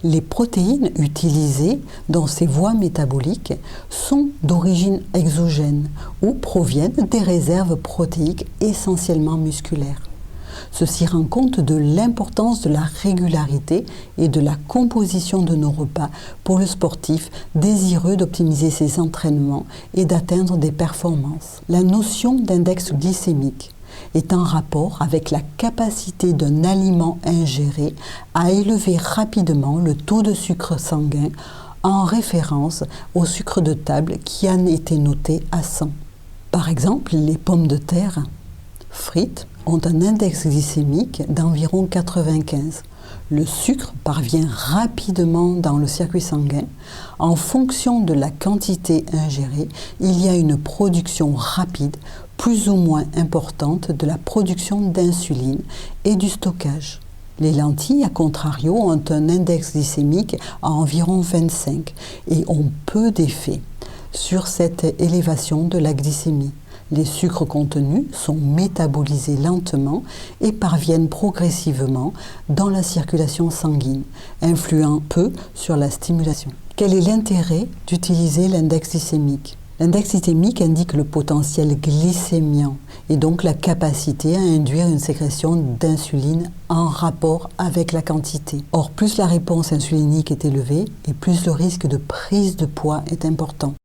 Les protéines utilisées dans ces voies métaboliques sont d'origine exogène ou proviennent des réserves protéiques essentiellement musculaires. Ceci rend compte de l'importance de la régularité et de la composition de nos repas pour le sportif désireux d'optimiser ses entraînements et d'atteindre des performances. La notion d'index glycémique est en rapport avec la capacité d'un aliment ingéré à élever rapidement le taux de sucre sanguin en référence au sucre de table qui a été noté à 100. Par exemple, les pommes de terre frites ont un index glycémique d'environ 95. Le sucre parvient rapidement dans le circuit sanguin. En fonction de la quantité ingérée, il y a une production rapide, plus ou moins importante, de la production d'insuline et du stockage. Les lentilles, à contrario, ont un index glycémique à environ 25 et ont peu d'effet sur cette élévation de la glycémie. Les sucres contenus sont métabolisés lentement et parviennent progressivement dans la circulation sanguine, influant peu sur la stimulation. Quel est l'intérêt d'utiliser l'index glycémique ? L'index glycémique indique le potentiel glycémiant et donc la capacité à induire une sécrétion d'insuline en rapport avec la quantité. Or, plus la réponse insulinique est élevée et plus le risque de prise de poids est important.